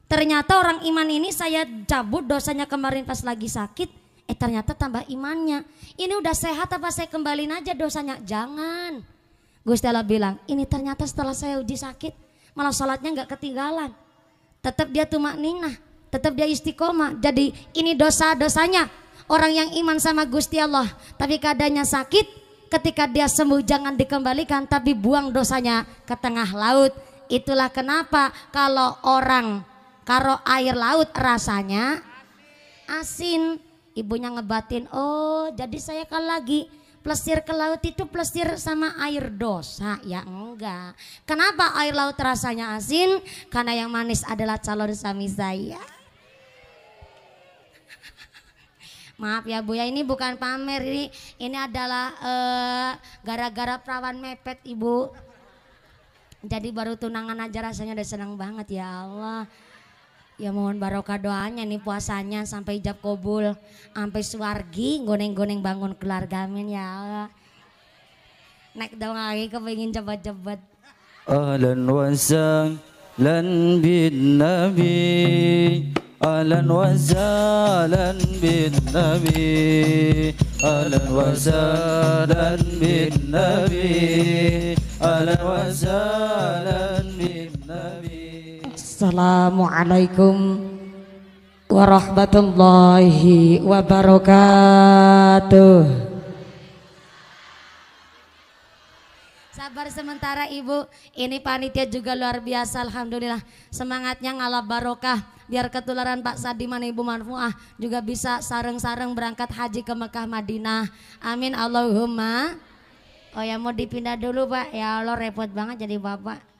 Ternyata orang iman ini saya cabut dosanya kemarin pas lagi sakit, ternyata tambah imannya. Ini udah sehat apa saya kembaliin aja dosanya? Jangan. Gusti Allah bilang, ini ternyata setelah saya uji sakit, malah sholatnya nggak ketinggalan. Tetap dia tumak ninah, tetap dia istiqomah. Jadi ini dosa-dosanya orang yang iman sama Gusti Allah, tapi keadaannya sakit, ketika dia sembuh jangan dikembalikan, tapi buang dosanya ke tengah laut. Itulah kenapa kalau air laut rasanya asin, ibunya ngebatin, oh jadi saya kalau lagi plesir ke laut itu plesir sama air dosa. Ya enggak. Kenapa air laut rasanya asin? Karena yang manis adalah calon suami saya. Maaf ya Bu ya, ini bukan pamer, ini adalah gara-gara perawan mepet Ibu. Jadi baru tunangan aja rasanya udah senang banget ya Allah. Ya mohon barokah doanya nih puasanya sampai ijab kabul, sampai suwargi goneng-goneng bangun keluarga, amin ya Allah. Naik dong lagi kepengin cepat-cepat. Ahlan wa sahlan bin nabi, ahlan wa sahlan bin nabi, ahlan wa sahlan bin nabi, ahlan wa sahlan bin nabi. Assalamualaikum warahmatullahi wabarakatuh. Sabar sementara Ibu, ini panitia juga luar biasa, alhamdulillah. Semangatnya ngalah barokah, biar ketularan Pak Sadiman Ibu Marfuah juga bisa sareng-sareng berangkat haji ke Mekah Madinah. Amin Allahumma. Oh ya mau dipindah dulu Pak, ya Allah repot banget jadi Bapak.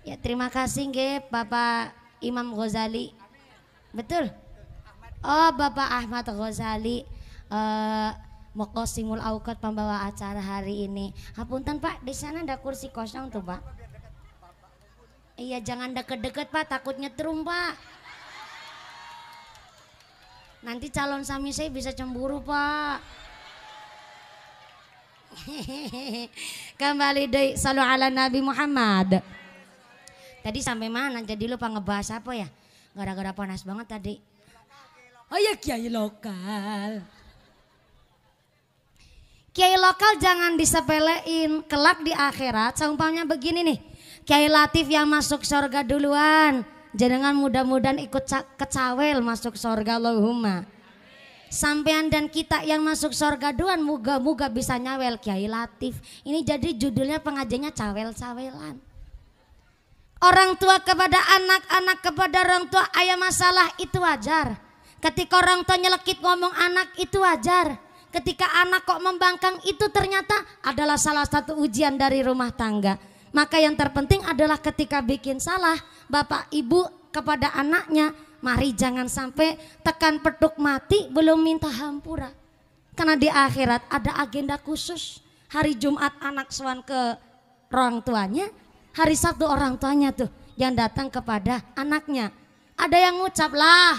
Ya terima kasih nggih Bapak Imam Ghazali. Betul? Oh Bapak Ahmad Ghazali, Mokosimul Auqat pembawa acara hari ini. Hapunten Pak, di sana ada kursi kosong tuh Pak. Iya jangan deket-deket Pak, takut nyetrum Pak. Nanti calon suami saya bisa cemburu Pak. Kembali deh, salu ala Nabi Muhammad. Tadi sampai mana? Jadi lupa ngebahas apa ya? Gara-gara panas banget tadi. Oh ya kiai lokal. Kiai lokal jangan disepelein. Kelak di akhirat, seumpamanya begini nih. Kiai Latif yang masuk surga duluan. Jangan mudah-mudahan ikut kecawel masuk surga Allahumma. Sampean dan kita yang masuk surga duluan, moga-moga bisa nyawel Kiai Latif. Ini jadi judulnya pengajiannya cawel-cawelan. Orang tua kepada anak, anak kepada orang tua, ayah masalah itu wajar. Ketika orang tua nyelekit ngomong anak itu wajar. Ketika anak kok membangkang itu ternyata adalah salah satu ujian dari rumah tangga. Maka yang terpenting adalah ketika bikin salah, bapak ibu kepada anaknya, mari jangan sampai tekan petuk mati belum minta hampura. Karena di akhirat ada agenda khusus. Hari Jumat anak sowan ke orang tuanya, hari Sabtu orang tuanya tuh yang datang kepada anaknya. Ada yang ngucap lah,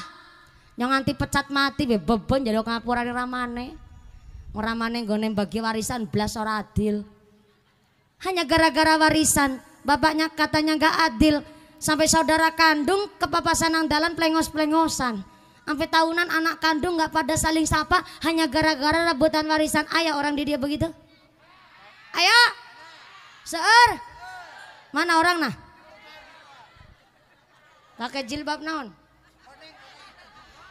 yang nganti pecat mati beben jadi ngapura di ramane. Ramane nggone bagi warisan blas ora adil. Hanya gara-gara warisan, bapaknya katanya nggak adil, sampai saudara kandung kepapasan nang dalan plengos-plengosan. Sampai tahunan anak kandung nggak pada saling sapa hanya gara-gara rebutan warisan. Ayah orang di dia begitu. Ayo, seur. Mana orang nah? Pakai jilbab naon?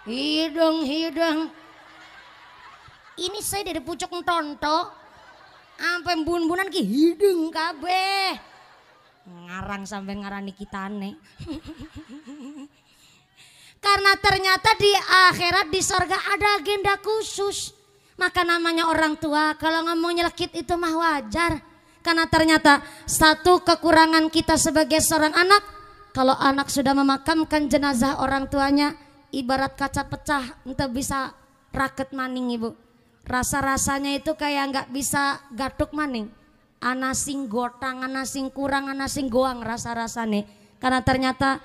Hidung. Ini saya dari pucuk ntonto, sampai bun-bunan ki hidung kabeh. Ngarang sampai ngarani kitane. Karena ternyata di akhirat di sorga ada agenda khusus. Maka namanya orang tua kalau ngomong nyelekit itu mah wajar. Karena ternyata satu kekurangan kita sebagai seorang anak, kalau anak sudah memakamkan jenazah orang tuanya, ibarat kaca pecah, entah bisa raket maning Ibu. Rasa-rasanya itu kayak nggak bisa gatuk maning. Anasing gotang, anasing kurang, anasing goang rasa-rasanya. Karena ternyata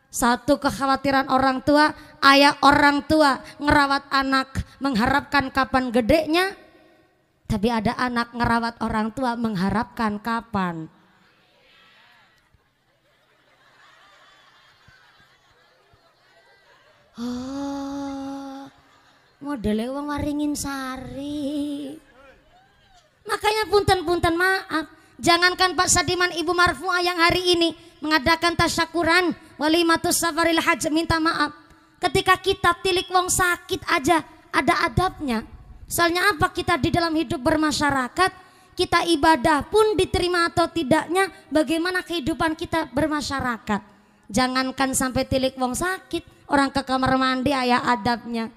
satu kekhawatiran orang tua, ayah orang tua ngerawat anak mengharapkan kapan gedenya. Tapi ada anak ngerawat orang tua mengharapkan kapan. Oh, modelnya wong Waringin Sari. Makanya punten-punten maaf. Jangankan Pak Sadiman, Ibu Marfuah yang hari ini mengadakan tasyakuran walimatus safaril hajj, minta maaf. Ketika kita tilik wong sakit aja ada adabnya. Soalnya apa, kita di dalam hidup bermasyarakat, kita ibadah pun diterima atau tidaknya, bagaimana kehidupan kita bermasyarakat. Jangankan sampai tilik wong sakit, orang ke kamar mandi ayah adabnya.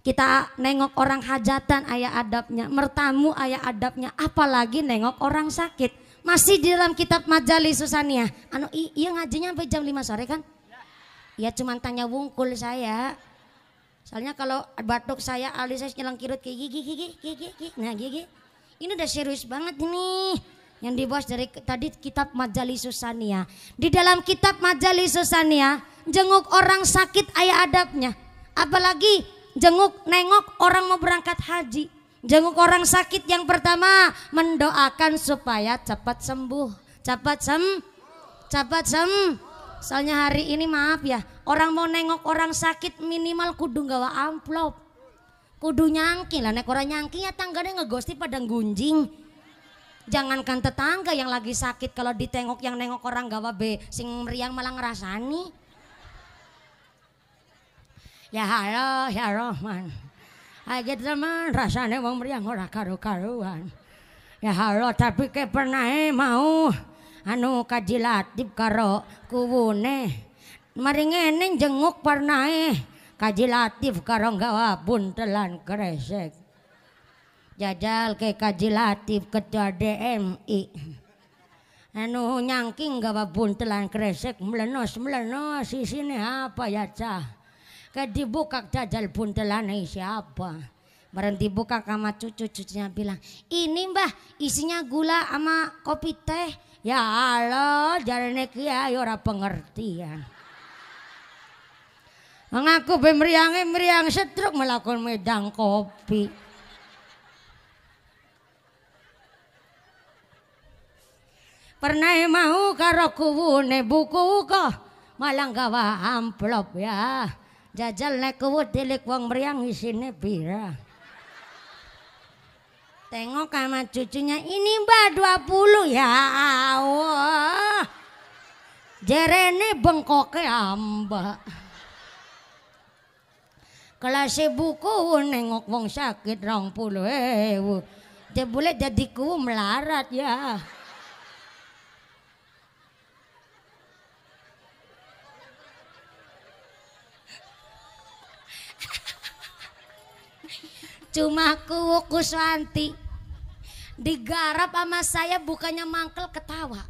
Kita nengok orang hajatan ayah adabnya, mertamu ayah adabnya, apalagi nengok orang sakit. Masih di dalam kitab Majalis Susania. Iya ngajinya sampai jam 5 sore kan? Ya cuman tanya wungkul saya. Soalnya kalau batuk saya, alis saya nyelang kirut kayak gigi. Nah gigi. Ini udah serius banget ini. Yang dibahas dari tadi kitab Majalis Susania. Di dalam kitab Majalis Susania, jenguk orang sakit ayah adabnya. Apalagi nengok orang mau berangkat haji. Jenguk orang sakit yang pertama mendoakan supaya cepat sembuh. Cepat sembuh. Soalnya hari ini maaf ya, orang mau nengok orang sakit minimal kudu nggawa amplop. Kudu nyangki lah, nek orang nyangki ya tangganya ngegosti pada gunjing. Jangankan tetangga yang lagi sakit, kalau ditengok yang nengok orang gawa sing meriang malah ngerasani. Ya halo ya Rahman, aja teman rasanya wong meriang ora karu-karuan. Ya halo tapi kayak pernah mau anu kaji latip karo kuwune mari ngene jenguk pernah kaji latif karo gawa buntelan kresek. Jajal ke kaji latif ketua DMI anu nyangking gawa buntelan kresek melenos di sini apa ya cah. Kayak dibuka jajal buntelannya siapa. Bareng dibuka sama cucunya bilang, ini mbah isinya gula sama kopi teh. Ya Allah, jarane kiai ora pengertian. Mengaku meriang setruk melakukan medang kopi. Pernah mau karo kuwune buku kok malah gawa amplop ya. Jajal nek kuwut tilik wong meriang isine pira. Tengok sama cucunya, ini mbak 20 ya Allah. Jerene bengkoke amba. Kelas buku nengok wong sakit 20.000. Dia boleh jadi ku melarat ya. Cuma ku Kuswanti digarap sama saya bukannya mangkel ketawa.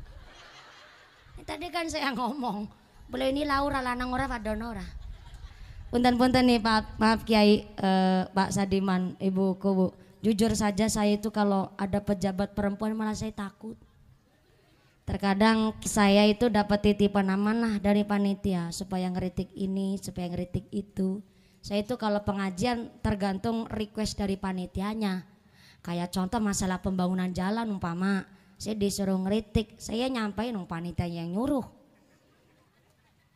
Tadi kan saya ngomong, boleh ini Laura lanang ora padonora. Punten-punten nih maaf Kiai, Pak Sadiman, Ibu Kubu. Jujur saja saya itu kalau ada pejabat perempuan malah saya takut. Terkadang saya itu dapat titipan amanah dari panitia supaya ngeritik ini, supaya ngeritik itu. Saya itu kalau pengajian tergantung request dari panitianya. Kayak contoh masalah pembangunan jalan umpama, saya disuruh ngeritik, saya nyampain panitia yang nyuruh.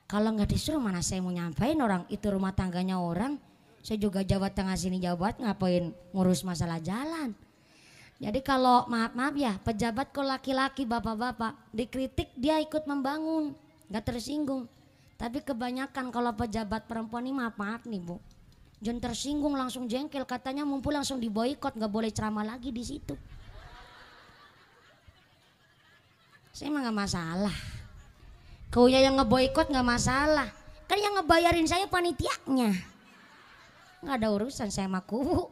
Kalau nggak disuruh mana saya mau nyampain, orang itu rumah tangganya orang. Saya juga Jawa Tengah sini Jawa Barat ngapain ngurus masalah jalan. Jadi kalau maaf ya pejabat kok laki-laki bapak-bapak dikritik dia ikut membangun, nggak tersinggung. Tapi kebanyakan kalau pejabat perempuan ini maaf nih Bu, jangan tersinggung langsung jengkel, katanya mumpul langsung diboikot, nggak boleh ceramah lagi di situ. Saya mah nggak masalah, kaunya yang ngeboikot nggak masalah, kan yang ngebayarin saya panitianya, nggak ada urusan saya sama kubu.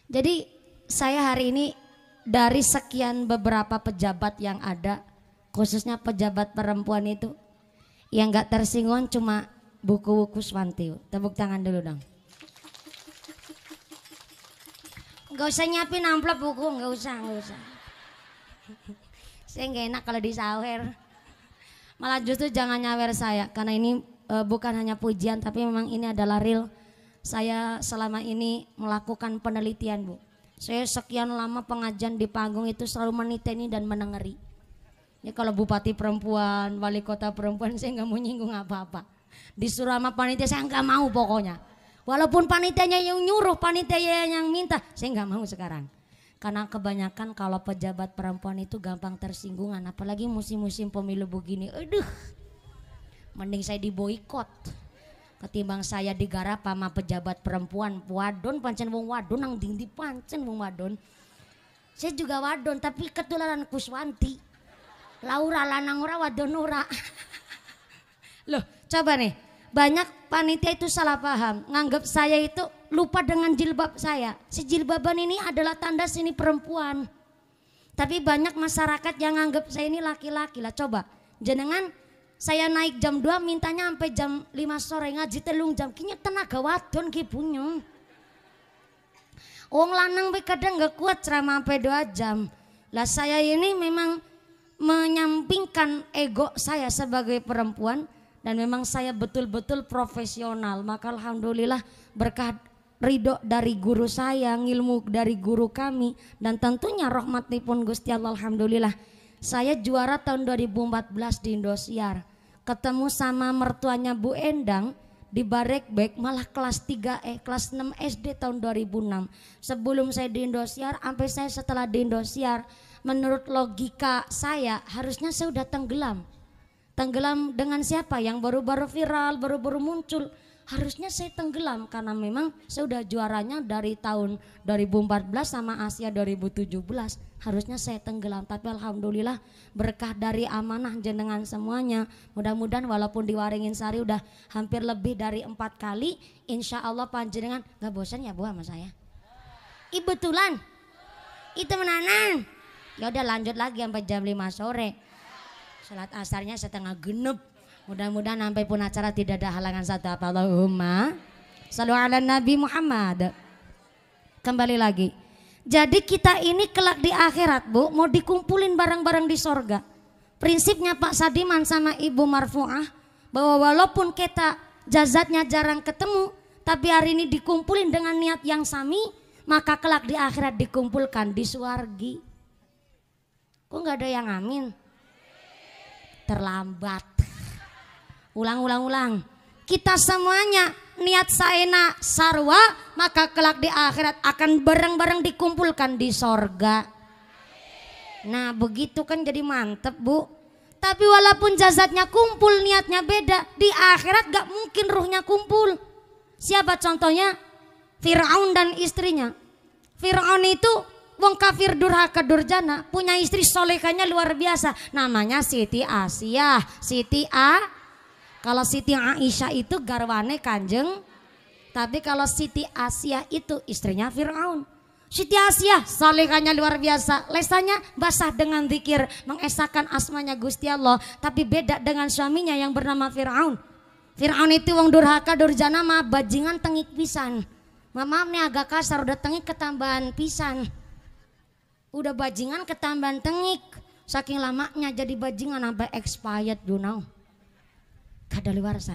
Jadi saya hari ini dari sekian beberapa pejabat yang ada, khususnya pejabat perempuan itu yang gak tersinggung cuma buku Kuswanti. Tepuk tangan dulu dong. Gak usah nyiapin amplop buku, gak usah. Saya gak enak kalau disawer. Malah justru jangan nyawer saya, karena ini bukan hanya pujian tapi memang ini adalah real. Saya selama ini melakukan penelitian Bu. Saya sekian lama pengajian di panggung itu selalu meniteni dan menengeri. Ya kalau bupati perempuan, wali kota perempuan saya nggak mau nyinggung apa-apa. Disuruh sama panitia saya nggak mau pokoknya. Walaupun panitianya yang nyuruh, panitia yang minta, saya nggak mau sekarang. Karena kebanyakan kalau pejabat perempuan itu gampang tersinggungan, apalagi musim-musim pemilu begini. Aduh, mending saya diboikot ketimbang saya digarap sama pejabat perempuan. Wadon pancen wong wadon nang dindi pancen wong wadon. Saya juga wadon tapi ketularan Kuswanti. Laura lanang ora wadon ora. Loh, coba nih. Banyak panitia itu salah paham, nganggap saya itu lupa dengan jilbab saya. Si jilbaban ini adalah tanda sini perempuan. Tapi banyak masyarakat yang nganggap saya ini laki-laki lah. Coba, jenengan saya naik jam 2 mintanya sampai jam 5 sore ngaji telung jam. Kayaknya tenaga wadon ki punya. Wong lanang be kadang gak kuat ceramah sampai 2 jam. Lah saya ini memang menyampingkan ego saya sebagai perempuan. Dan memang saya betul-betul profesional. Maka alhamdulillah berkah ridho dari guru saya, ilmu dari guru kami. Dan tentunya rahmatipun Gusti Allah alhamdulillah. Saya juara tahun 2014 di Indosiar. Ketemu sama mertuanya Bu Endang di Barekbek malah kelas 3 kelas 6 SD tahun 2006. Sebelum saya di Indosiar sampai saya setelah di Indosiar, menurut logika saya harusnya saya udah tenggelam. Tenggelam dengan siapa? Yang baru-baru viral, baru-baru muncul. Harusnya saya tenggelam karena memang saya udah juaranya dari tahun 2014 sama Asia 2017. Harusnya saya tenggelam, tapi alhamdulillah berkah dari amanah jenengan semuanya. Mudah-mudahan walaupun di Waringin Sari udah hampir lebih dari 4 kali, insya Allah panjenengan gak bosan ya Bu sama saya? Betulan? Itu menanan. Ya udah lanjut lagi sampai jam 5 sore. Salat asarnya setengah genep. Mudah-mudahan sampai pun acara tidak ada halangan satu apa. Allahumma shallu ala Nabi Muhammad. Kembali lagi. Jadi kita ini kelak di akhirat Bu, mau dikumpulin barang-barang di sorga. Prinsipnya Pak Sadiman sama Ibu Marfuah, bahwa walaupun kita jazatnya jarang ketemu, tapi hari ini dikumpulin dengan niat yang sami, maka kelak di akhirat dikumpulkan di suargi. Kok gak ada yang amin? Terlambat. Ulang. Kita semuanya niat saena sarwa, maka kelak di akhirat akan bareng-bareng dikumpulkan di sorga. Nah begitu kan jadi mantep Bu. Tapi walaupun jasadnya kumpul, niatnya beda, di akhirat gak mungkin ruhnya kumpul. Siapa contohnya? Fir'aun dan istrinya. Fir'aun itu wong kafir durhaka durjana, punya istri solehahnya luar biasa, namanya Siti Asiyah. Kalau Siti Aisyah itu garwane Kanjeng, tapi kalau Siti Asiyah itu istrinya Fir'aun. Siti Asiyah solehahnya luar biasa, lesanya basah dengan zikir mengesahkan asmanya Gusti Allah, tapi beda dengan suaminya yang bernama Fir'aun. Fir'aun itu wong durhaka durjana mah bajingan tengik pisan. Maaf nih agak kasar, udah tengik ketambahan pisan. Udah bajingan ketambahan tengik, saking lamanya jadi bajingan sampai expired you know. Kadaluarsa.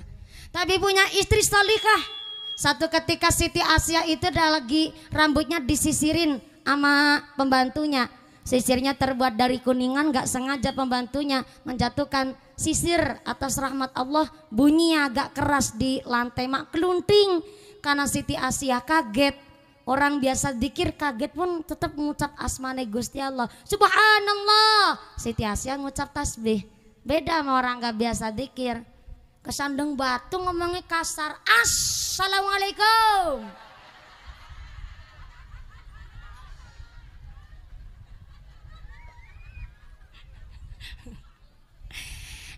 Tapi punya istri salihah. Satu ketika Siti Asiyah itu lagi rambutnya disisirin sama pembantunya. Sisirnya terbuat dari kuningan, gak sengaja pembantunya menjatuhkan sisir atas rahmat Allah, bunyinya agak keras di lantai mak kelunting. Karena Siti Asiyah kaget. Orang biasa dikir kaget pun tetap mengucap asmane Gusti Allah. Subhanallah. Siti Asiyah ngucap tasbih. Beda sama orang gak biasa dikir. Kesandung batu ngomongnya kasar. Assalamualaikum.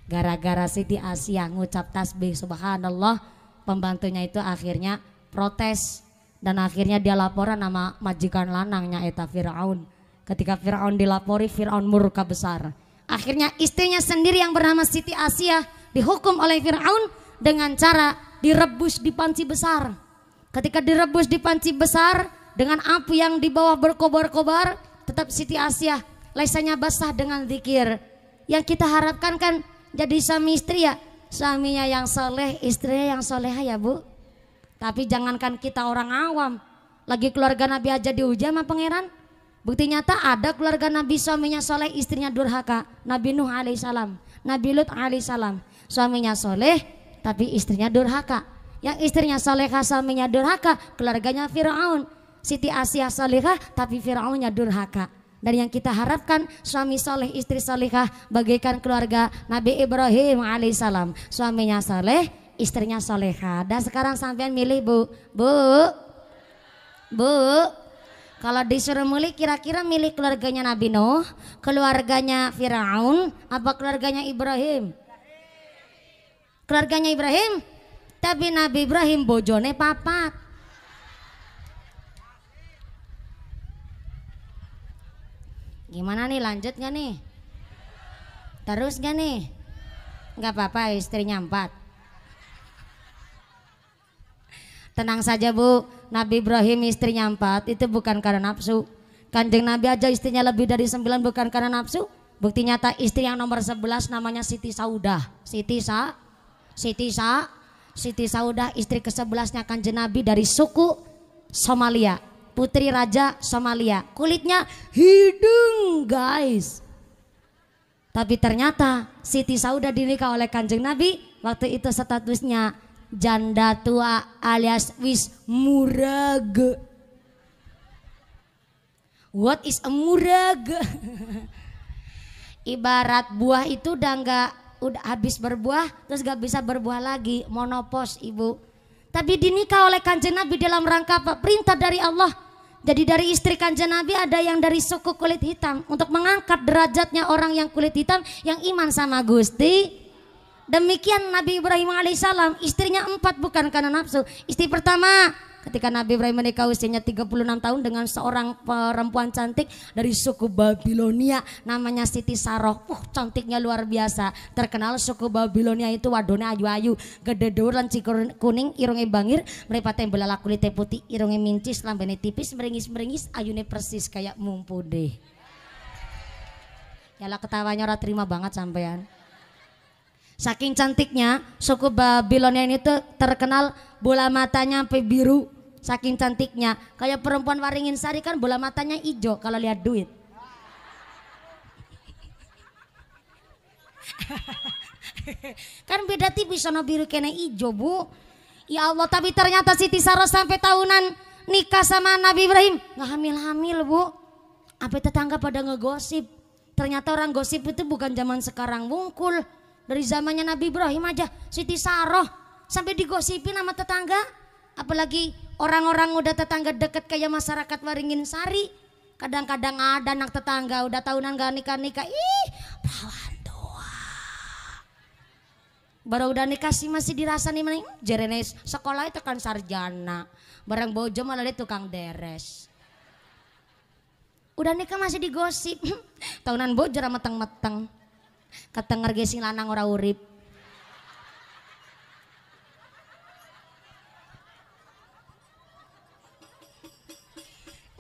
Gara-gara Siti Asiyah ngucap tasbih subhanallah, pembantunya itu akhirnya protes. Dan akhirnya dia laporan sama majikan lanangnya eta Fir'aun. Ketika Fir'aun dilapori, Fir'aun murka besar. Akhirnya istrinya sendiri yang bernama Siti Asiyah dihukum oleh Fir'aun dengan cara direbus di panci besar. Ketika direbus di panci besar dengan api yang di bawah berkobar-kobar, tetap Siti Asiyah lesanya basah dengan zikir. Yang kita harapkan kan jadi suami istri ya, suaminya yang soleh, istrinya yang soleha ya Bu. Tapi jangankan kita orang awam, lagi keluarga Nabi aja diuji sama pangeran. Bukti nyata ada keluarga Nabi suaminya soleh, istrinya durhaka. Nabi Nuh alaihissalam, Nabi Lut alaihissalam, suaminya soleh tapi istrinya durhaka. Yang istrinya solehah suaminya durhaka, keluarganya Firaun. Siti Asia solehah tapi Firaunnya durhaka. Dan yang kita harapkan suami soleh istri solehah bagaikan keluarga Nabi Ibrahim alaihissalam. Suaminya soleh, istrinya solehah. Dan sekarang sampean milih Bu. Kalau disuruh milih kira-kira milih keluarganya Nabi Nuh, keluarganya Firaun, apa keluarganya Ibrahim? Keluarganya Ibrahim. Tapi Nabi Ibrahim bojone papat. Gimana nih, lanjut gak nih? Terus gak nih? Gak apa-apa istrinya 4. Tenang saja Bu, Nabi Ibrahim istrinya 4 itu bukan karena nafsu. Kanjeng Nabi aja istrinya lebih dari 9 bukan karena nafsu. Bukti nyata istri yang nomor 11 namanya Siti Saudah. Siti Saudah istri ke-11-nya Kanjeng Nabi dari suku Somalia, putri raja Somalia. Kulitnya hidung guys. Tapi ternyata Siti Saudah dinikah oleh Kanjeng Nabi. Waktu itu statusnya janda tua alias wis murage. What is a murage? Ibarat buah itu udah habis berbuah terus gak bisa berbuah lagi, monopos ibu. Tapi dinikah oleh Kanjeng Nabi dalam rangka apa? Perintah dari Allah. Jadi dari istri Kanjeng Nabi ada yang dari suku kulit hitam untuk mengangkat derajatnya orang yang kulit hitam yang iman sama Gusti. Demikian Nabi Ibrahim alaihissalam istrinya 4 bukan karena nafsu. Istri pertama ketika Nabi Ibrahim menikah usianya 36 tahun dengan seorang perempuan cantik dari suku Babilonia namanya Siti Saroh. Cantiknya luar biasa. Terkenal suku Babilonia itu wadone ayu-ayu, gede dur lanci kuning, irunge bangir, mripate belalak kulite putih, irunge mincis, lambene tipis, meringis-meringis, ayune persis kayak mumpude. Yalah ketawanya ora terima banget sampean. Saking cantiknya suku Babilonia ini tuh terkenal bola matanya sampai biru. Saking cantiknya kayak perempuan Waringin Sari kan bola matanya hijau kalau lihat duit. Kan beda tipis sono biru kena hijau Bu. Ya Allah, tapi ternyata Siti Saroh sampai tahunan nikah sama Nabi Ibrahim nggak hamil-hamil Bu. Apa tetangga pada ngegosip. Ternyata orang gosip itu bukan zaman sekarang wungkul. Dari zamannya Nabi Ibrahim aja Siti Saroh sampai digosipin sama tetangga. Apalagi orang-orang udah tetangga deket kayak masyarakat Waringin Sari. Kadang-kadang ada anak tetangga udah tahunan gak nikah-nikah. Ih perawan tua. Baru udah nikah sih masih dirasa nih mending jerene sekolah itu kan sarjana. Barang bojo malah dia tukang deres. Udah nikah masih digosip. Tahunan bojo meteng-meteng. Ketenger gesing lanang ora urip.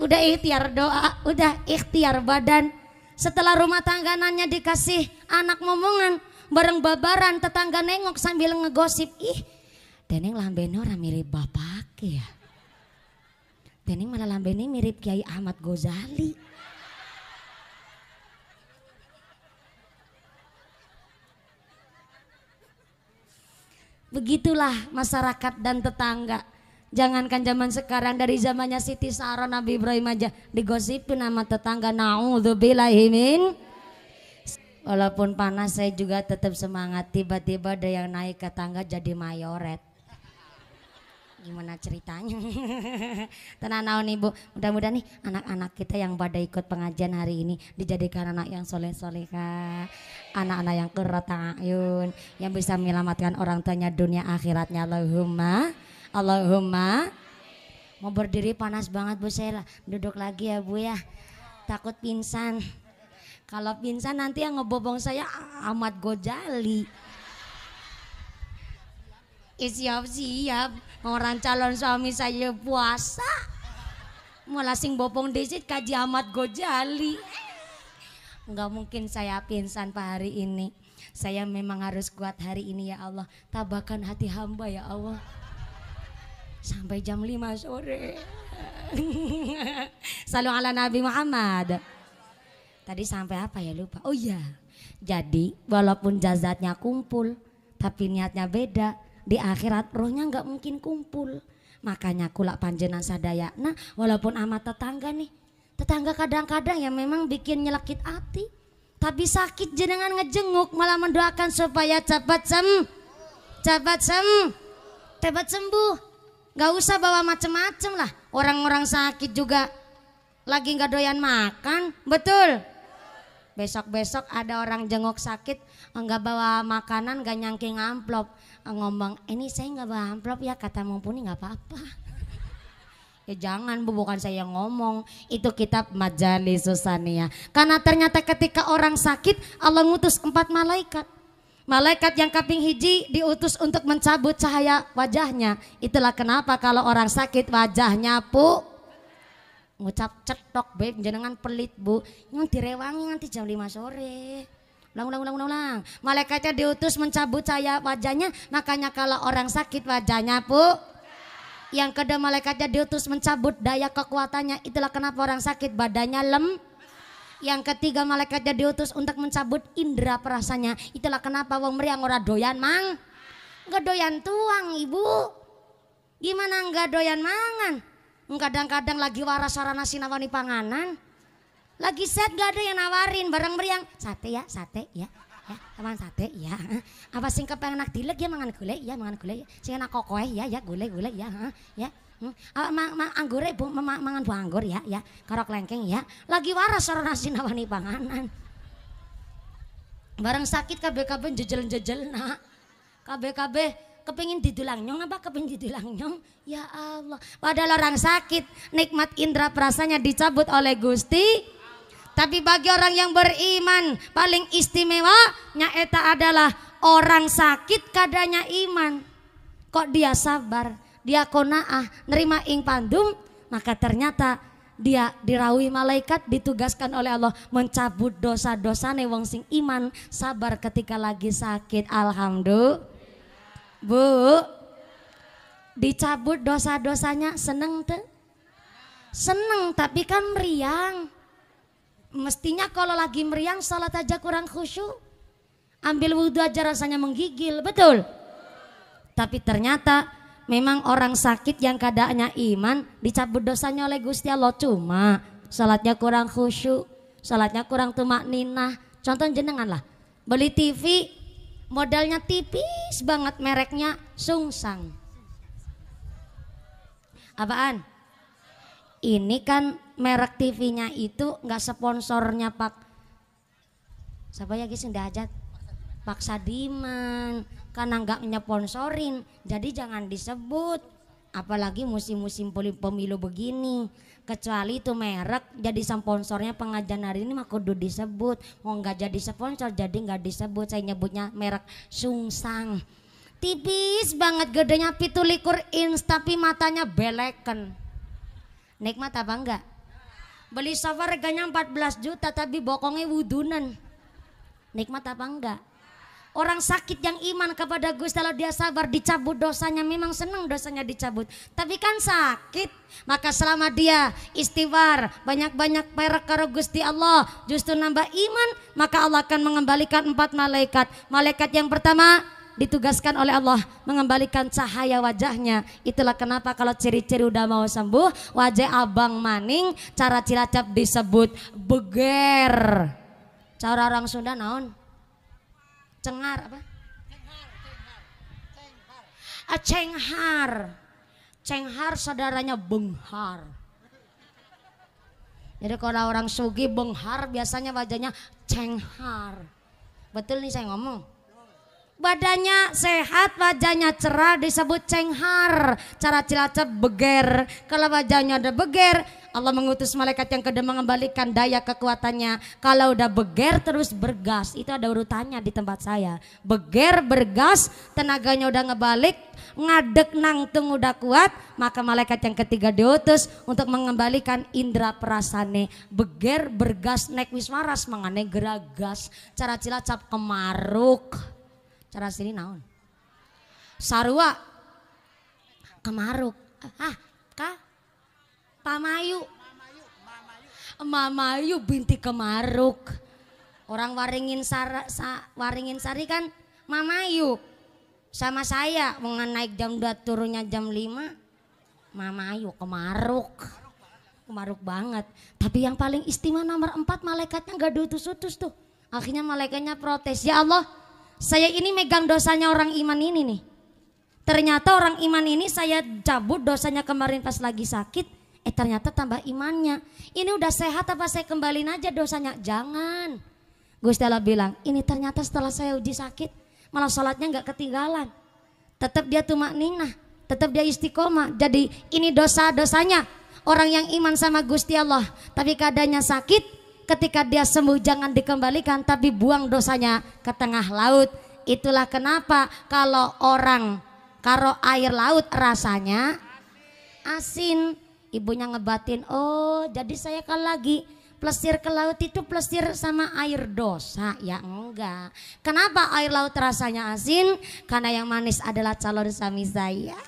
Udah ikhtiar doa, udah ikhtiar badan. Setelah rumah tangga nanya dikasih anak momongan, bareng babaran tetangga nengok sambil ngegosip. Ih, Teneng lambene ora mirip bapak ya. Teneng malah lambene mirip Kiai Ahmad Ghazali. Begitulah masyarakat dan tetangga. Jangankan zaman sekarang, dari zamannya Siti Saroh Nabi Ibrahim aja digosipin sama tetangga. Naudzubillahi min. Walaupun panas saya juga tetap semangat. Tiba-tiba ada yang naik ke tangga jadi mayoret. Gimana ceritanya? Tenang naon ibu. Mudah-mudahan nih anak-anak kita yang pada ikut pengajian hari ini dijadikan anak yang soleh-solehah, anak-anak yang qurrata-ayun, yang bisa menyelamatkan orang tuanya dunia akhiratnya. Allahumma. Mau berdiri panas banget Bu, saya duduk lagi ya Bu ya. Takut pingsan. Kalau pingsan nanti yang ngebobong saya Ahmad Ghazali. Siap-siap orang calon suami saya puasa malah sing bopong desit kaji Ahmad Ghazali. Enggak mungkin saya pingsan Pak hari ini. Saya memang harus kuat hari ini ya Allah. Tabahkan hati hamba ya Allah sampai jam 5 sore. Salam ala Nabi Muhammad. Tadi sampai apa ya lupa. Oh iya, jadi walaupun jazatnya kumpul tapi niatnya beda. di akhirat rohnya nggak mungkin kumpul. Makanya kulak panjenan sadaya. Nah walaupun amat tetangga nih, tetangga kadang-kadang ya memang bikin nyelekit hati. Tapi sakit jenengan ngejenguk malah mendoakan supaya cepat sembuh. Gak usah bawa macem-macem lah. Orang-orang sakit juga lagi gak doyan makan, betul? Besok-besok ada orang jenguk sakit nggak bawa makanan, gak nyangking amplop, ngomong ini saya nggak bawa amplop ya, kata mumpuni nggak apa-apa. Ya jangan Bu, bukan saya yang ngomong, itu kitab Majalis Susaniyah. Karena ternyata ketika orang sakit Allah ngutus 4 malaikat. Malaikat yang kaping hiji diutus untuk mencabut cahaya wajahnya. Itulah kenapa kalau orang sakit wajahnya ngucap cetok beb, jenengan pelit Bu, yang direwangi nanti jam 5 sore. Ulang. Malaikatnya diutus mencabut cahaya wajahnya, makanya kalau orang sakit wajahnya Yang kedua malaikatnya diutus mencabut daya kekuatannya, itulah kenapa orang sakit badannya Yang ketiga malaikatnya diutus untuk mencabut indera perasanya, itulah kenapa wong meriang ora doyan nggak doyan tuang Ibu. Gimana nggak doyan mangan? Kadang-kadang lagi waras sarana sinawani panganan, lagi set gak ada yang nawarin bareng meriang, sate ya teman sate ya, apa sing kepengen dilek ya mangan gulai ya, sing enak kokoeh ya gulai ya anggure Bu mangan buah anggur ya karo klengkeng ya, lagi waras sarana sinawani panganan. Bareng sakit kabeh jejel nak kabeh kepingin didulang nyong apa kepingin didulang nyong, ya Allah. Padahal orang sakit nikmat indera perasanya dicabut oleh Gusti. Tapi bagi orang yang beriman paling istimewa nyaeta adalah orang sakit kadanya iman. Kok dia sabar, dia konaah, nerima ing pandum, maka ternyata dia dirawi malaikat, ditugaskan oleh Allah mencabut dosa-dosane wong sing iman sabar ketika lagi sakit. Alhamdulillah. Bu, dicabut dosa-dosanya seneng tuh? Seneng, tapi kan meriang. Mestinya kalau lagi meriang salat aja kurang khusyuk, ambil wudhu aja rasanya menggigil, betul? Tapi ternyata memang orang sakit yang keadaannya iman dicabut dosanya oleh Gusti Allah, cuma salatnya kurang khusyuk, salatnya kurang tumak ninah. Contoh jenengan lah, beli TV modalnya tipis banget, mereknya Sungsang. Apaan? Ini kan merek TV-nya itu nggak sponsornya Pak siapa ya guys yang dihajat? Pak Sadiman, karena nggak nyeponsorin, jadi jangan disebut. Apalagi musim-musim pemilu begini, kecuali itu merek jadi sponsornya pengajian hari ini mah kudu disebut. Mau nggak jadi sponsor jadi nggak disebut, saya nyebutnya merek Sungsang. Tipis banget, gedenya 17 inch tapi matanya beleken. Nikmat apa enggak? Beli sofa harganya 14 juta tapi bokongnya wudunan. Nikmat apa enggak? Orang sakit yang iman kepada Gusti Allah dia sabar, dicabut dosanya, memang senang dosanya dicabut, tapi kan sakit. Maka selama dia istighfar, banyak-banyak merek karo Gusti Allah, justru nambah iman, maka Allah akan mengembalikan 4 malaikat. Malaikat yang pertama ditugaskan oleh Allah mengembalikan cahaya wajahnya. Itulah kenapa kalau ciri-ciri udah mau sembuh, wajah abang maning, cara Cilacap disebut beger. Cara orang Sunda naon? Cengar apa? Cenghar. Cenghar saudaranya benghar. Jadi kalau orang sugi benghar biasanya wajahnya cenghar. Betul nih saya ngomong. Badannya sehat, wajahnya cerah disebut cenghar. Cara Cilacap beger. Kalau wajahnya udah beger, Allah mengutus malaikat yang kedua mengembalikan daya kekuatannya. Kalau udah beger terus bergas, itu ada urutannya di tempat saya. Beger, bergas, tenaganya udah ngebalik, ngadek nangtung udah kuat, maka malaikat yang ketiga diutus untuk mengembalikan indera perasane. Beger, bergas, nek wis waras mangane geragas. Cara Cilacap kemaruk. Cara sini naon? Sarua kemaruk. Pamayu. Mamayu binti kemaruk. Orang Waringin Sari kan Mamayu. sama saya mau naik jam 2 turunnya jam 5. Mama ayo kemaruk banget. Tapi yang paling istimewa nomor 4 malaikatnya gak diutus-utus tuh. Akhirnya malaikatnya protes, ya Allah saya ini megang dosanya orang iman ini nih. Ternyata orang iman ini saya cabut dosanya kemarin pas lagi sakit. Ternyata tambah imannya. Ini udah sehat apa saya kembaliin aja dosanya? Jangan. Gusti Allah bilang, ini ternyata setelah saya uji sakit malah sholatnya gak ketinggalan. Tetap dia tumakninah, tetap dia istiqomah. Jadi ini dosa-dosanya orang yang iman sama Gusti Allah. Tapi keadaannya sakit, ketika dia sembuh jangan dikembalikan, tapi buang dosanya ke tengah laut. Itulah kenapa kalau air laut rasanya asin. Ibunya ngebatin, oh jadi saya kalau lagi plesir ke laut itu plesir sama air dosa. Ya enggak. Kenapa air laut rasanya asin? Karena yang manis adalah calon suami saya.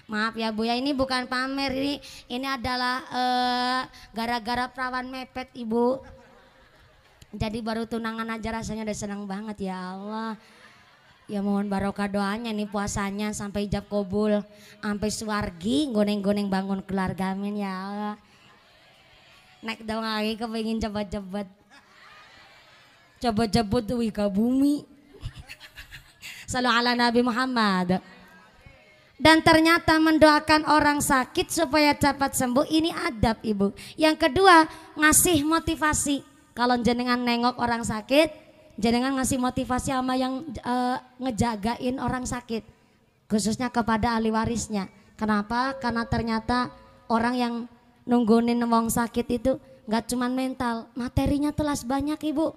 Maaf ya Bu ya, ini bukan pamer, ini adalah gara-gara perawan mepet Ibu. Jadi baru tunangan aja rasanya udah senang banget ya Allah. Ya mohon barokah doanya nih puasanya sampai ijab kabul, sampai suwargi goneng-goneng bangun keluarga amin ya Allah. Naik dong lagi kepingin cepet-cepet. Cepet-cepet tuh ke bumi. Salam ala Nabi Muhammad. Dan ternyata mendoakan orang sakit supaya cepat sembuh ini adab Ibu. Yang kedua ngasih motivasi. Kalau jenengan nengok orang sakit, jenengan ngasih motivasi sama yang ngejagain orang sakit, khususnya kepada ahli warisnya. Kenapa? Karena ternyata orang yang nungguin wong sakit itu nggak cuman mental, materinya telas banyak Ibu.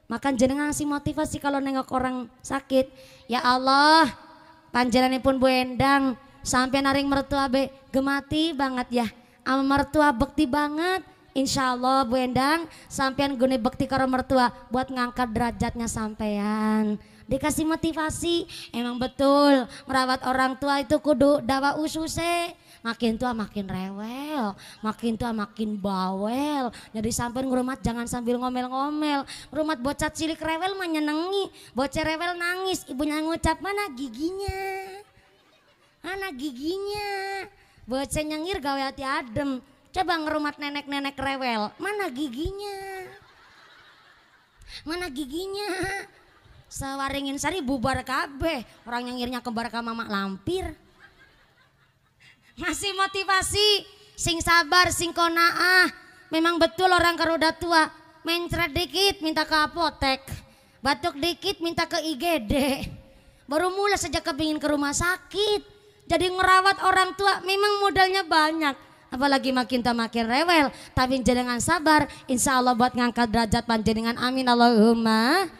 Maka jenengan ngasih motivasi kalau nengok orang sakit. Ya Allah, panjenenganipun Bu Endang sampai naring mertua be gemati banget ya, ama mertua bekti banget. Insya Allah Bu Endang sampean gune bekti karo mertua buat ngangkat derajatnya sampean. Dikasih motivasi, emang betul merawat orang tua itu kudu dawa ususe. Makin tua makin rewel, makin tua makin bawel. Jadi sampean ngrumat jangan sambil ngomel-ngomel. Ngrumat bocah cilik rewel mah nyenengi, bocah rewel nangis. Ibunya ngucap mana giginya, mana giginya. Bocah nyengir gawe hati adem. Coba ngerumat nenek-nenek rewel, mana giginya? Mana giginya? Sewaringin sari bubar kabeh, orang nyengirnya kebar ka mama lampir. Ngasih motivasi, sing sabar, sing konaah. Memang betul orang karuda tua, mencret dikit minta ke apotek, batuk dikit minta ke IGD. Baru mulai sejak kepingin ke rumah sakit. Jadi ngerawat orang tua memang modalnya banyak. Apalagi makin tua makin rewel. Tapi jenengan sabar, insya Allah buat ngangkat derajat panjenengan, amin Allahumma.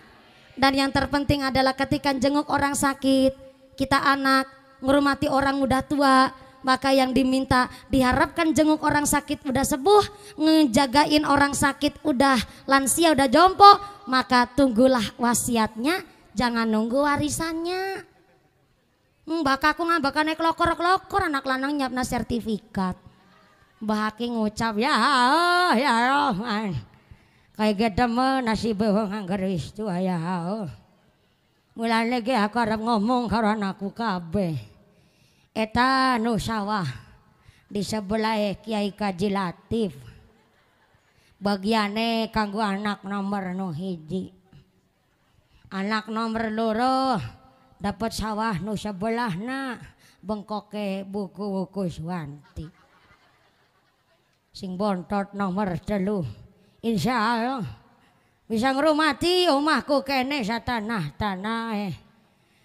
Dan yang terpenting adalah ketika jenguk orang sakit, kita anak ngurmati orang udah tua, maka yang diminta diharapkan jenguk orang sakit udah sembuh, ngejagain orang sakit udah lansia udah jompo, maka tunggulah wasiatnya, jangan nunggu warisannya. Bakaku ngabaka naik lokor-lokor, anak lanang nyiapna sertifikat. Bahaki ngucap ya Rahman, kayak gede mah nasib wong anggar wis tua ya. Mulane ge aku arep ngomong karo anakku kabeh. Eta nu sawah di sebelah Kiai Kaji Latif. Bagiane kanggo anak nomor nu hiji. Anak nomor loro dapat sawah nu sebelahna bengkoke buku-buku Swanti. Sing bontot nomor 3 insya Allah bisa ngerumati omahku kene satanah-tanah.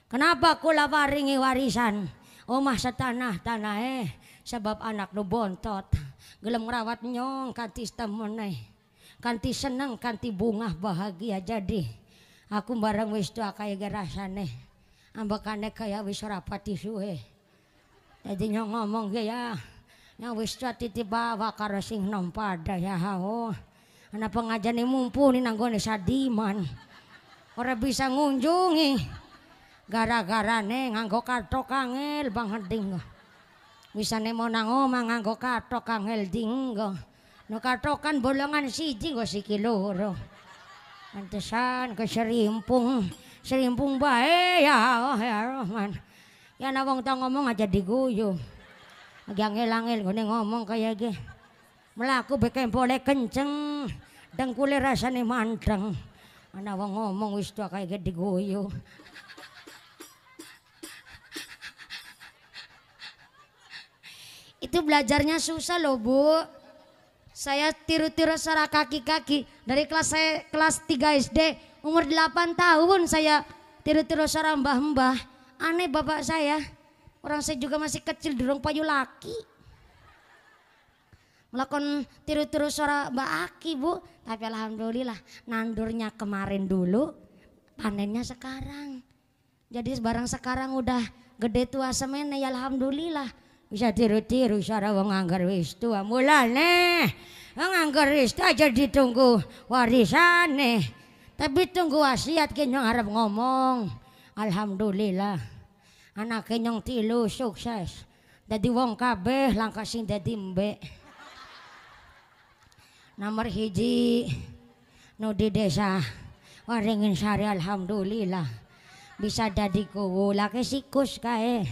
Kenapa kula waringi warisan omah satanah-tanah sebab anak nu bontot gelem ngrawat nyong kanti temeneh, kanti seneng, kanti bunga bahagia. Jadi aku bareng wis tua kaya rasane ambekane kaya wis rapati suwe. Jadi nyong ngomong ge ya yang wis titip bawa karo sing nom pada ya ho. Ana pengajane mumpuni nanggone sadiman. Ora bisa ngunjungi. Gara-garane nganggo kathok angel Bang Heding. Wisane mau nang omah nganggo kathok angel dinggo. Nu kathokan bolongan siji nggo siki loro. Pantesan keserimpung Serimpung bae ya Allah ya Rahman. Ya na wong tau ngomong aja diguyu. Lagi angel-angel gone ngomong kayak ge. Melaku beken boleh kenceng. Dengkule rasane mandeng. Ana wong ngomong wis tua kayak ge diguyu. Itu belajarnya susah loh Bu. Saya tiru-tiru secara kaki-kaki. Dari kelas 3 SD. Umur 8 tahun saya tiru-tiru secara mbah-mbah. Aneh bapak saya. Orang saya juga masih kecil durung payu laki. Melakukan tiru-tiru suara Mbak Aki Bu. Tapi alhamdulillah nandurnya kemarin dulu. Panennya sekarang. Jadi barang sekarang udah gede tua semene ya alhamdulillah. Bisa tiru-tiru suara wong anggar wis tua. Mulane wong anggar wis tua aja ditunggu warisane. Tapi tunggu wasiat kenyong harap ngomong. Alhamdulillah. Anak kenyong 3 sukses. Dadi wong kabeh langkah sing dadi mbek. Nomor 1 nu di desa Waringin Sari alhamdulillah. Bisa dadi kuwula ke sikus kae.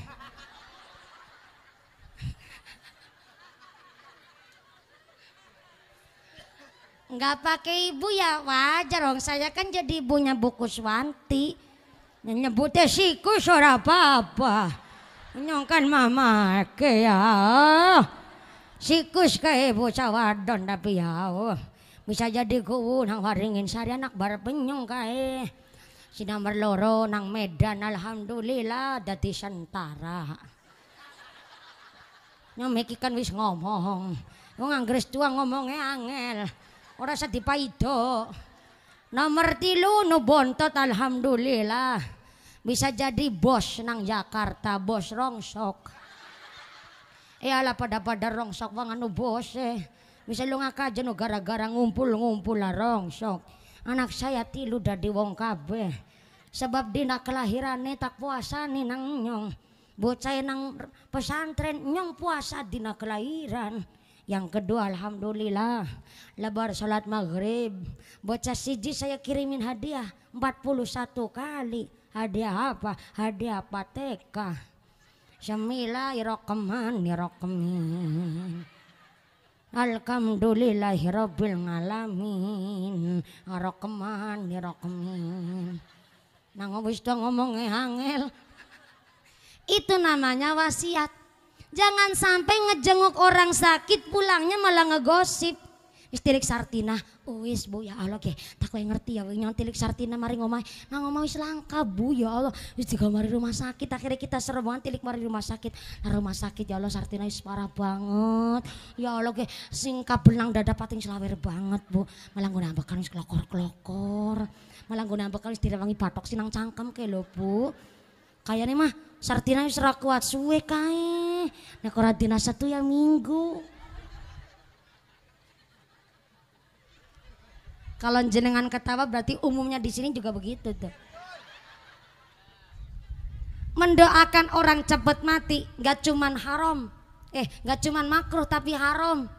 Enggak pakai ibu ya wajar dong. Saya kan jadi ibunya Bu Kuswanti. Nyebutnya sikus ora apa-apa. Nyongkan mama ke ya. Sikus kayak bocah wadon tapi ya. Bisa jadi kuwu nang Waringin Sari anak bar penyong kae. Si nomor loro nang Medan alhamdulillah dadi sentara. Nyomekikan wis ngomong. Wong anggres tua ngomongnya angel. Ora sa dipaido. Nomor 3 nu bontot alhamdulillah. Bisa jadi bos nang Jakarta, bos rongsok. Alah pada rongsok bang anu bos Bisa lu ngaka aja nu gara-gara ngumpul lah rongsok. Anak saya 3 dadi wong kabeh. Sebab dina kelahirane tak puasa nih nang nyong. Bocah nang pesantren nyong puasa dina kelahiran. Yang kedua alhamdulillah lebar salat maghrib. Bocah siji saya kirimin hadiah 41 kali. Hadiah apa? Hadiah pateka. Bismillahirrahmanirrahim. Alhamdulillahirabbil alamin. Arrahmanirrahim. Nang wis ngomongnya angel. Itu namanya wasiat. Jangan sampai ngejenguk orang sakit pulangnya malah ngegosip. Istirik Sartina, wis Bu ya Allah ke, tak kowe ngerti ya nyong tilik Sartina mari ngomah. Nang ngomah wis langka Bu ya Allah. Wis digawe mari rumah sakit akhirnya kita serebangan tilik mari rumah sakit. Nah rumah sakit ya Allah Sartina wis parah banget. Ya Allah ke sing kabelang dada pating selawer banget Bu. Malah nggo nambakan wis klokor-klokor. Malah nggo nambakan wis direwangi batok sinang cangkem ke lho Bu. Kayaknya mah Sartina wis ra kuat suwe kae. Nek ora dina 1 ya minggu. Kalau jenengan ketawa berarti umumnya di sini juga begitu tuh. Mendoakan orang cepat mati gak cuman haram. Gak cuman makruh tapi haram.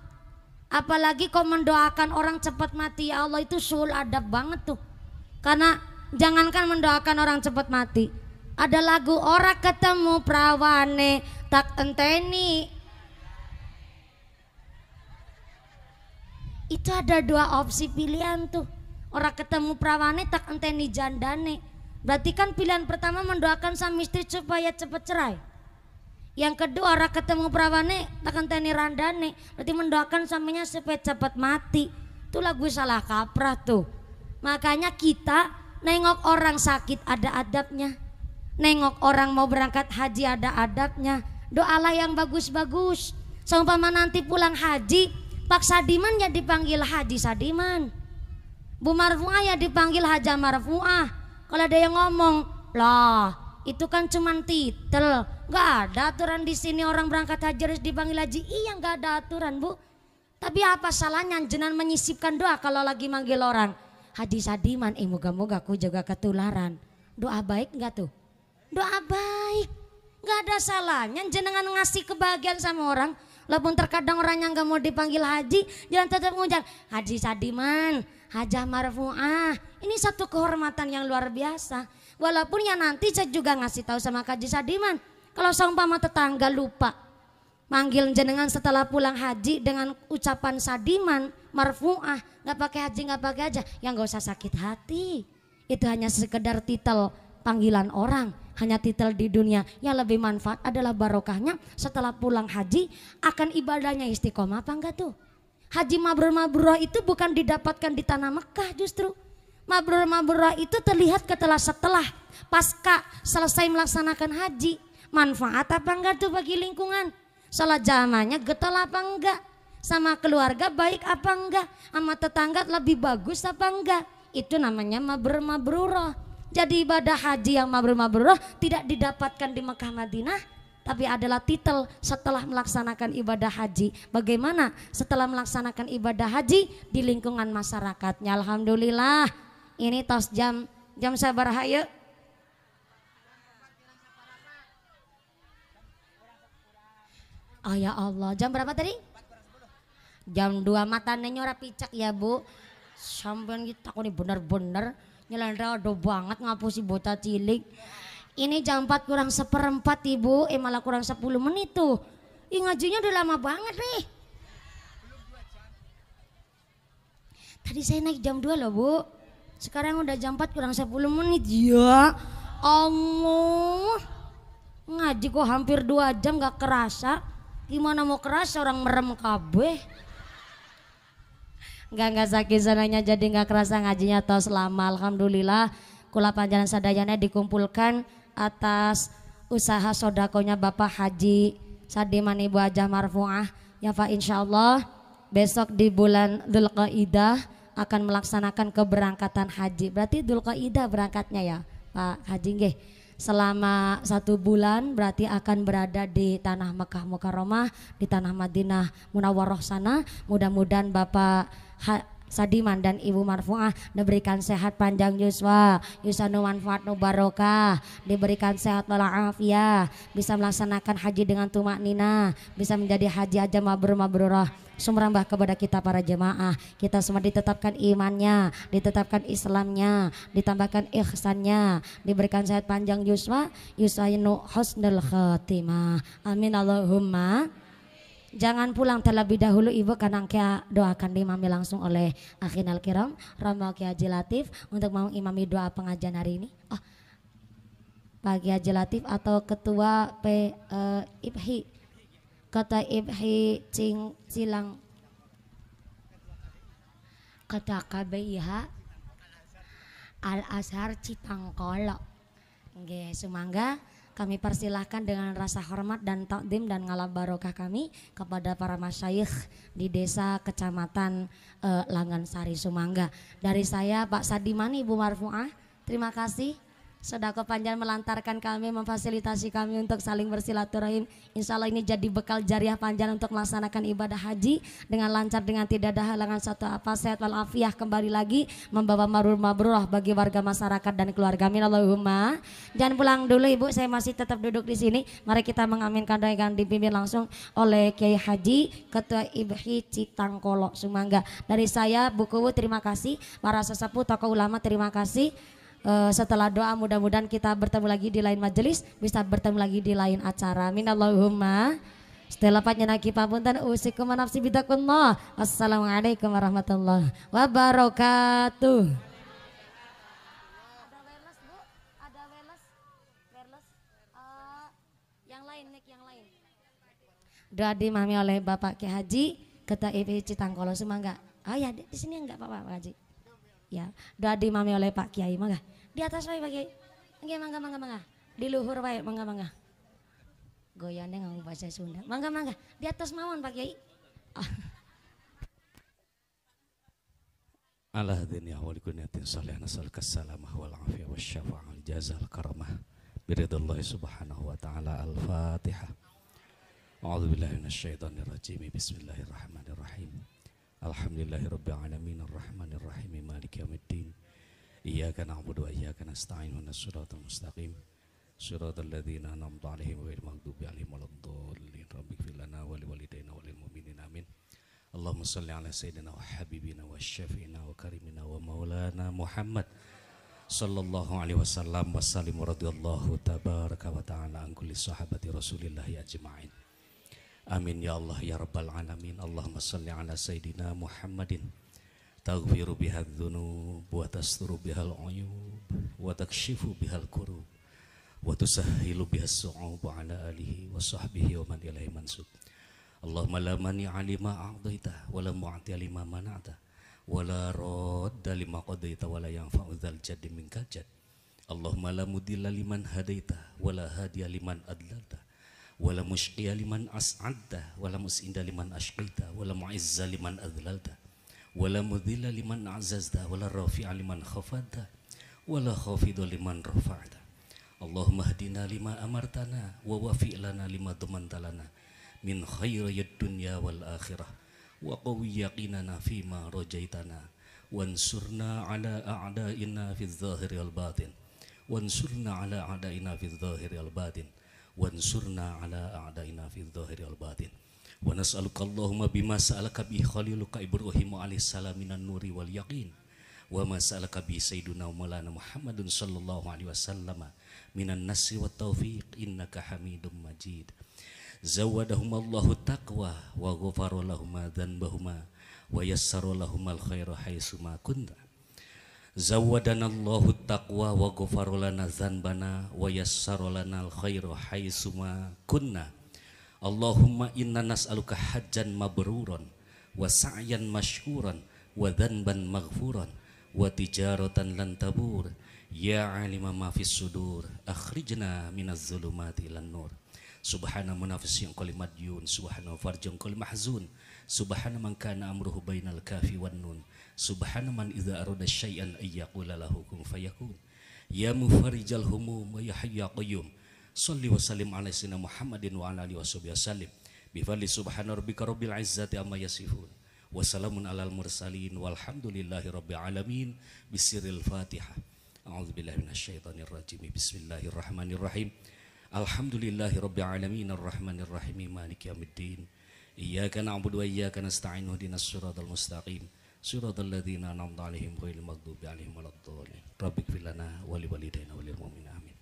Apalagi kau mendoakan orang cepat mati ya Allah itu suul adab banget tuh. Karena jangankan mendoakan orang cepat mati. Ada lagu ora ketemu prawane tak enteni. Itu ada 2 opsi pilihan tuh. Ora ketemu prawane tak enteni jandane. Berarti kan pilihan pertama mendoakan sang istri supaya cepat cerai. Yang kedua ora ketemu prawane tak enteni randane. Berarti mendoakan suaminya supaya cepat mati. Itu lagu salah kaprah tuh. Makanya kita nengok orang sakit ada adabnya. Nengok orang mau berangkat haji ada adabnya. Doalah yang bagus-bagus. Seumpama nanti pulang haji Pak Sadiman ya dipanggil Haji Sadiman. Bu Marfuah ya dipanggil Haja Marfuah. Kalau ada yang ngomong, lah itu kan cuman titel. Gak ada aturan di sini orang berangkat haji harus dipanggil Haji. Iya gak ada aturan Bu. Tapi apa salahnya jenengan menyisipkan doa kalau lagi manggil orang Haji Sadiman. Moga-moga aku juga ketularan. Doa baik gak tuh? Doa baik. Gak ada salahnya jenengan ngasih kebahagiaan sama orang. Walaupun terkadang orang yang gak mau dipanggil haji, jangan tetap ngucap Haji Sadiman, Hajah Marfuah. Ini satu kehormatan yang luar biasa. Walaupun ya nanti saya juga ngasih tahu sama Kaji Sadiman, kalau seumpama tetangga lupa manggil jenengan setelah pulang haji dengan ucapan Sadiman marfu'ah, nggak pakai haji nggak pakai aja, yang nggak usah sakit hati. Itu hanya sekedar titel panggilan orang, hanya titel di dunia. Yang lebih manfaat adalah barokahnya setelah pulang haji akan ibadahnya istiqomah apa enggak tuh. Haji mabrur-mabrurah itu bukan didapatkan di tanah Mekah justru. Mabrur-mabrurah itu terlihat setelah pasca selesai melaksanakan haji. Manfaat apa enggak tuh bagi lingkungan? Salat jamaahnya getol apa enggak? Sama keluarga baik apa enggak? Sama tetangga lebih bagus apa enggak? Itu namanya mabrur-mabrurah. Jadi ibadah haji yang mabrur-mabrurah tidak didapatkan di Mekah Madinah, tapi adalah titel setelah melaksanakan ibadah haji. Bagaimana setelah melaksanakan ibadah haji di lingkungan masyarakatnya. Alhamdulillah. Ini tos jam sabaraha yuk. Oh ya Allah, jam berapa tadi? Jam 2 matanya nyora picak ya Bu. Sampean kita kok ini bener-bener nyelendra do banget ngapusi bocah cilik. Ini jam 4 kurang seperempat Ibu, malah kurang 10 menit tuh. Ngajinya udah lama banget nih. Tadi saya naik jam 2 loh Bu. Sekarang udah jam 4 kurang 10 menit. Ya Allah. Ngaji kok hampir 2 jam gak kerasa. Gimana mau kerasa orang merem kabeh. Enggak sakit sananya jadi enggak kerasa ngajinya tos lama. Alhamdulillah kula panjenengan sadayana dikumpulkan atas usaha sodakonya Bapak Haji Sadiman Ibu Hajah Marfu'ah ya Pak, insyaallah besok di bulan Dzulqa'dah akan melaksanakan keberangkatan haji. Berarti Dzulqa'dah berangkatnya ya Pak Haji nggih. Selama 1 bulan berarti akan berada di tanah Mekah Mukarramah, di tanah Madinah Munawwarah sana. Mudah-mudahan Bapak Sadiman dan Ibu Marfu'ah diberikan sehat panjang yuswa, yusanu manfaat nu barokah, diberikan sehat walafiat, bisa melaksanakan haji dengan tumak nina, bisa menjadi haji aja mabrur-mabrurah. Sumrambah kepada kita para jemaah, kita semua ditetapkan imannya, ditetapkan Islamnya, ditambahkan ihsannya, diberikan sehat panjang yuswa, yusayinu husnul khatimah. Amin Allahumma. Jangan pulang terlebih dahulu Ibu, karena doakan diimami langsung oleh akhinal kiram Rama Ki Haji Latif untuk mau imami doa pengajian hari ini. Oh, Pak Ki Haji Latif atau Ketua IPHI, Ketua IPHI Cilang, Ketua KBIH Al Azhar Cipangkolo. Nggih, sumangga kami persilahkan dengan rasa hormat dan takdim dan ngalam barokah kami kepada para masyayikh di desa kecamatan Langansari Sumangga. Dari saya Pak Sadiman Ibu Marfu'ah, terima kasih sedekah panjang melantarkan kami, memfasilitasi kami untuk saling bersilaturahim. Insya Allah ini jadi bekal jariah panjang untuk melaksanakan ibadah haji dengan lancar, dengan tidak ada halangan satu apa, sehat walafiat, kembali lagi membawa mabrur-mabrurah bagi warga masyarakat dan keluarga. Amin Allahumma. Jangan pulang dulu Ibu, saya masih tetap duduk di sini. Mari kita mengaminkan doa yang dipimpin langsung oleh Kiai Haji Ketua IPHI Citangkolo Sumangga. Dari saya Bukuwu, terima kasih. Para sesepuh tokoh ulama, terima kasih. Setelah doa mudah-mudahan kita bertemu lagi di lain majelis, bisa bertemu lagi di lain acara. Amin Allahumma. Setelah panjenengan papunten usikum nafsi bidakullah. Assalamualaikum warahmatullahi wabarakatuh. Ada wireless Bu, ada wireless. Yang lain, mic yang lain. Doa dimami oleh Bapak Ki Haji Ketua IPHI Citangkolo Sumangga. Oh ya, di sini enggak Pak Haji. Ya, doa dimami oleh Pak Kiai, mangga. Di atas wae Pak Kiai. Nggih, mangga. Di luhur wae, mangga. Goyane nganggo bahasa Sunda. Mangga. Di atas mawon Pak Kiai. Ala hadin ya wal kunyatin salih nasalka salamah wal afiyah wasyafa'al jazal karamah biridallah subhanahu wa ta'ala. Al-Fatihah. A'udzu billahi minasyaitonir rajim. Bismillahirrahmanirrahim. Alhamdulillahirabbil alamin arrahmanir rahim maliki yaumiddin. Iyyaka na'budu wa iyyaka nasta'in ihdinas siratal mustaqim. Siratal ladzina an'amta 'alaihim ghairil maghdubi 'alaihim waladdallin. Rabbighfir lana wa liwalidayna wa lil mu'minin amin. Allahumma shalli ala sayyidina wa habibina wa syafi'ina wa karimina wa maulana Muhammad sallallahu alaihi wasallam wa sallim radhiyallahu tabaraka wa ta'ala an kulli sahabati Rasulillah ajma'in. Amin ya Allah ya rabbal alamin. Allahumma salli ala sayyidina Muhammadin taghfiru bihal dhunub wa tasturu bihal uyub wa takshifu bihal kurub wa tusahhilu bihas su'ub ala alihi wa sahbihi wa man ilaihi mansub. Allahumma la mani'a lima a'taita wa la mu'tiya lima mana'ta wa la radda lima qadaita wa la yanfa'u dzal jaddi minkal jadd. Allahumma la mudilla liman hadaita wa la hadiya liman adlalta wa la mushqiya liman as'adta wa la mus'inda liman ashqaita wa la mu'izza liman adlalta wa la mudhilla liman a'zazta wa la rafi'a liman khafadta wa la khafidha liman rafa'ta. Allahumma hdina lima amartana wa wafi' lana lima damanta lana min khairiyad dunya wal akhirah wa qawi yaqinana fima rajaitana wansurna ala a'daina fil zahiri wal batin wansurna ala a'daina fil zahiri wal batin wansurna ala a'daina fil zahiri wal batin wa nas'aluka Allahumma bima sa'alaka bi khaliluka Ibrahim alaihi salam minan nuri wal yaqin wa ma sa'alaka bi sayyiduna maulana Muhammadun sallallahu alaihi wasallam minan nasri wat taufiq innaka Hamidum Majid. Zawadahum Allahu taqwa wa ghafara lahum dhanbahuma wa yassara lahum al-khaira haitsu ma kunta. Zawadana Allahu taqwa wa ghafara lana dhanbana wa yassara lana al-khaira haitsu ma kunna. Allahumma inna nas'aluka hajjan mabruran wa sa'yan mashkuran wa dhanban maghfuran wa tijaratan lan tabur ya alima ma fis sudur akhrijna minaz zulumati ilan nur. Subhana munafis yang qali madyun, subhana farjun qali mahzun, subhana man kana amruhu bainal kafi wan nun, subhana man idza arada syai'an ayyaqula lahu kun fayakun. Ya mufarijal humum wa ya hayya qayyum. Shalli wa sallim ala sayyidina Muhammadin wa ala alihi wasallim. Bi fadli subhana rabbika rabbil izzati amma yasifun. Wa salamun alal mursalin walhamdulillahi rabbil alamin. Bisirril Fatihah. A'udzubillahi minasyaitonir rajim. Bismillahirrahmanirrahim. Alhamdulillahi rabbil alamin arrahmanir rahim maliki yaumiddin. Iyyaka na'budu wa iyyaka nasta'in ihdinas siratal mustaqim. Siratal ladzina an'amta 'alaihim ghairil maghdubi 'alaihim waladdallin. Rabbighfir lana wa liwalidayna wa lil mu'minin amin.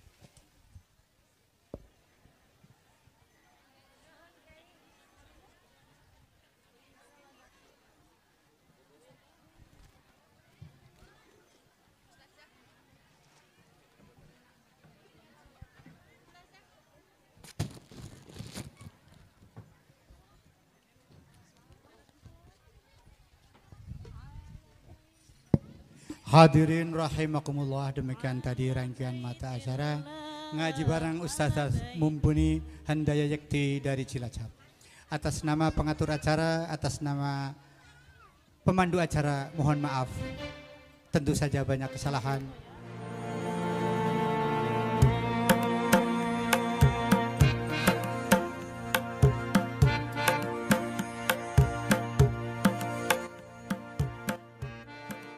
Hadirin rahimakumullah, demikian tadi rangkaian mata acara ngaji bareng Ustazah Mumpuni Handaya Yekti dari Cilacap. Atas nama pengatur acara, atas nama pemandu acara, mohon maaf. Tentu saja banyak kesalahan.